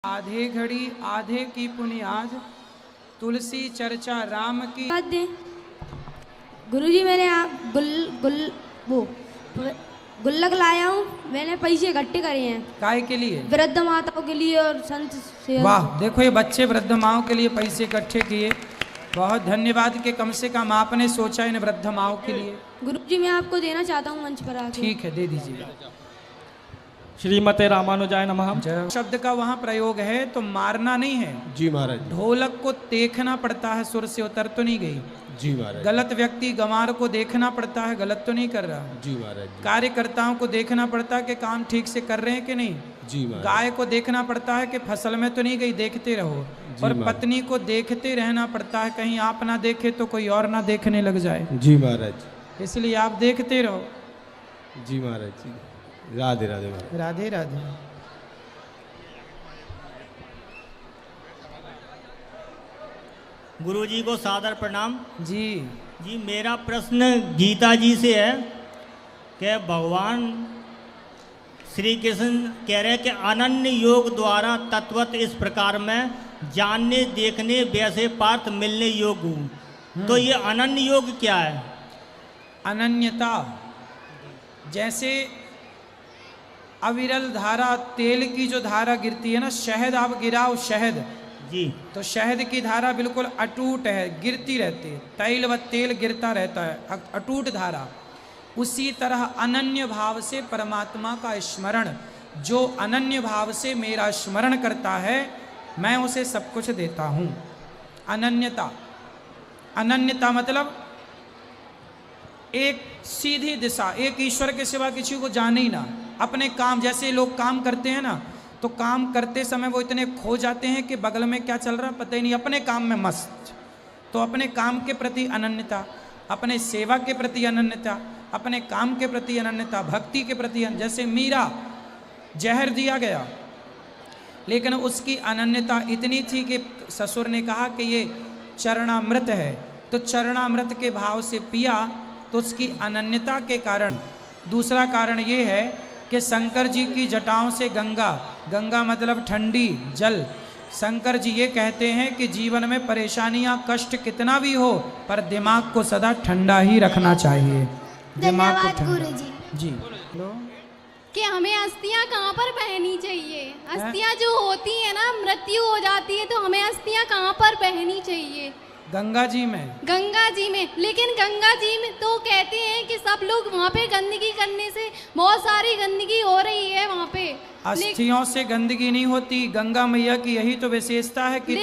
आधे घड़ी आधे की पुनियाज तुलसी चर्चा राम की। गुरुजी मैंने गुल्लक लाया हूँ। मैंने पैसे इकट्ठे करे हैं काय के लिए? वृद्ध माताओं के लिए और संत सेवा। वाह, देखो ये बच्चे वृद्ध माओं के लिए पैसे इकट्ठे किए। बहुत धन्यवाद कि कम से कम आपने सोचा इन वृद्ध माओं के लिए। गुरुजी मैं आपको देना चाहता हूँ मंच पर आके। ठीक है, दे दीजिएगा। श्रीमते रामानुजाय नमः। शब्द का वहाँ प्रयोग है तो मारना नहीं है जी महाराज। ढोलक को देखना पड़ता है, सुर से उतर तो नहीं गई। जी महाराज। गलत व्यक्ति गंवार को देखना पड़ता है, गलत तो नहीं कर रहा। जी महाराज। कार्यकर्ताओं को देखना पड़ता है कि काम ठीक से कर रहे हैं कि नहीं। जी महाराज। गाय को देखना पड़ता है कि फसल में तो नहीं गई, देखते रहो। और पत्नी को देखते रहना पड़ता है, कहीं आप ना देखे तो कोई और ना देखने लग जाए। जी महाराज। इसलिए आप देखते रहो। जी महाराज जी। राधे राधे महाराज। राधे राधे। गुरुजी को सादर प्रणाम। जी जी मेरा प्रश्न गीता जी से है कि भगवान श्री कृष्ण कह रहे हैं कि अनन्य योग द्वारा तत्वत इस प्रकार में जानने देखने वैसे पार्थ मिलने योग हूँ। तो ये अनन्य योग क्या है? अनन्यता, जैसे अविरल धारा, तेल की जो धारा गिरती है ना, शहद आप गिराओ शहद जी, तो शहद की धारा बिल्कुल अटूट है, गिरती रहती है। तैल व तेल गिरता रहता है, अटूट धारा। उसी तरह अनन्य भाव से परमात्मा का स्मरण, जो अनन्य भाव से मेरा स्मरण करता है मैं उसे सब कुछ देता हूँ। अनन्यता, अनन्यता मतलब एक सीधी दिशा, एक ईश्वर के सिवा किसी को जाने ही ना। अपने काम, जैसे लोग काम करते हैं ना, तो काम करते समय वो इतने खो जाते हैं कि बगल में क्या चल रहा पता ही नहीं, अपने काम में मस्त। तो अपने काम के प्रति अनन्यता, अपने सेवा के प्रति अनन्यता, अपने काम के प्रति अनन्यता, भक्ति के प्रति। जैसे मीरा, जहर दिया गया लेकिन उसकी अनन्यता इतनी थी कि ससुर ने कहा कि ये चरणामृत है, तो चरणामृत के भाव से पिया, तो उसकी अनन्यता के कारण। दूसरा कारण ये है कि शंकर जी की जटाओं से गंगा, गंगा मतलब ठंडी जल। शंकर जी ये कहते हैं कि जीवन में परेशानियां कष्ट कितना भी हो पर दिमाग को सदा ठंडा ही रखना चाहिए। दिमाग को ठंडा। गुरुजी जी कि हमें अस्थियां कहाँ पर पहननी चाहिए? अस्थियां जो होती है ना, मृत्यु हो जाती है, तो हमें अस्थियां कहाँ पर पहननी चाहिए? गंगा जी में। गंगा जी में, लेकिन गंगा जी में तो कहते हैं कि सब लोग वहाँ पे गंदगी करने से बहुत सारी गंदगी हो रही है वहाँ पे। अस्थियों से गंदगी नहीं होती, गंगा मैया की यही तो विशेषता है कि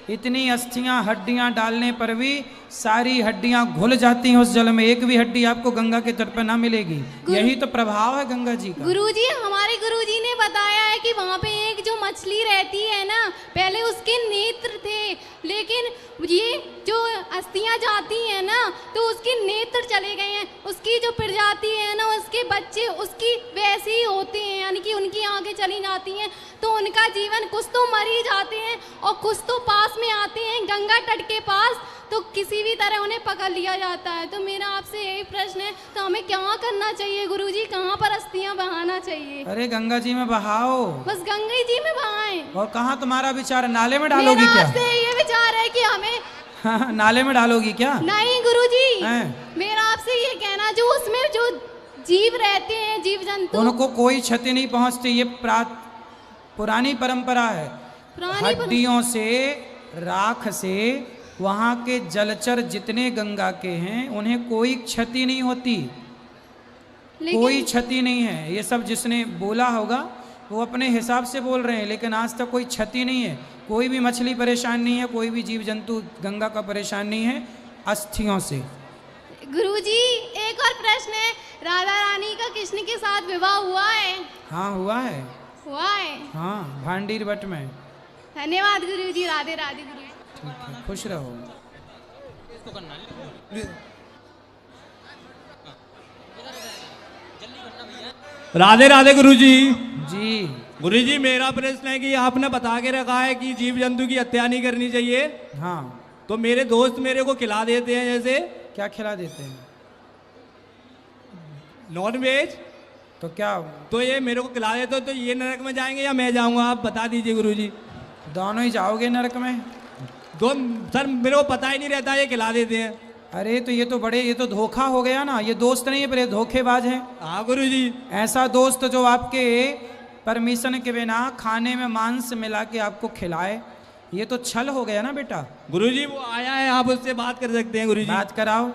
इतनी अस्थियां हड्डियां डालने पर भी सारी हड्डियां घुल जाती हैं उस जल में, एक भी हड्डी आपको गंगा के तट पर ना मिलेगी। यही तो प्रभाव है गंगा जी का। गुरुजी, हमारे गुरुजी ने बताया है कि वहाँ पे एक जो मछली रहती है ना, पहले उसके नेत्र थे, लेकिन ये जो अस्थियां जाती हैं ना तो उसके नेत्र चले गए हैं। उसकी जो प्रजाति है ना, उसके बच्चे उसकी वैसे ही होते हैं, यानी कि उनकी आंखें चली जाती हैं, तो उनका जीवन कुछ तो मर ही जाते हैं और कुछ तो पास में आते हैं गंगा तट के पास, तो किसी भी तरह उन्हें पकड़ लिया जाता है। तो मेरा आपसे यही प्रश्न है, तो हमें क्या करना चाहिए गुरुजी? कहाँ पर अस्थियां बहाना चाहिए? अरे गंगा जी में बहाओ, बस गंगा जी में बहाएं। और कहाँ तुम्हारा विचार? नाले में डालोगी क्या? मेरा आपसे ये विचार है कि हमें नाले में डालोगी क्या? नहीं गुरुजी, हैं? मेरा आपसे ये कहना, जो उसमें जो जीव रहते हैं, जीव जंतु, उनको कोई क्षति नहीं पहुंचती। ये पुरानी परंपरा है। हड्डियों से, राख से वहाँ के जलचर जितने गंगा के हैं उन्हें कोई क्षति नहीं होती, कोई क्षति नहीं है। ये सब जिसने बोला होगा वो अपने हिसाब से बोल रहे हैं, लेकिन आज तक कोई क्षति नहीं है। कोई भी मछली परेशान नहीं है, कोई भी जीव जंतु गंगा का परेशान नहीं है अस्थियों से। गुरुजी एक और प्रश्न है, राधा रानी का कृष्ण के साथ विवाह हुआ है? हाँ हुआ है। हुआ है? हाँ, भांडीर बट में। धन्यवाद गुरुजी। राधे राधे गुरुजी। ठीक है, खुश रहो। राधे राधे गुरुजी। जी गुरुजी मेरा प्रश्न है कि आपने बता के रखा है कि जीव जंतु की हत्या नहीं करनी चाहिए, हाँ, तो मेरे दोस्त मेरे को खिला देते हैं, जैसे क्या खिला देते हैं? Non veg. तो क्या तो ये मेरे को खिला देते तो ये नरक में जाएंगे या मैं जाऊंगा, आप बता दीजिए गुरुजी। दोनों ही जाओगे नरक में? दो सर, मेरे को पता ही नहीं रहता, ये खिला देते हैं। अरे तो ये तो धोखा हो गया ना, ये दोस्त नहीं है पर ये धोखेबाज है। हाँ गुरुजी। ऐसा दोस्त जो आपके परमिशन के बिना खाने में मांस मिला के आपको खिलाए, ये तो छल हो गया ना बेटा। गुरुजी वो आया है, आप उससे बात कर सकते हैं गुरुजी। बात कराओ।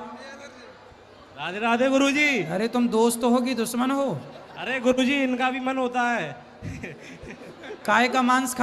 राधे राधे गुरुजी। अरे तुम दोस्त हो कि दुश्मन हो? अरे गुरुजी, इनका भी मन होता है। काय का मांस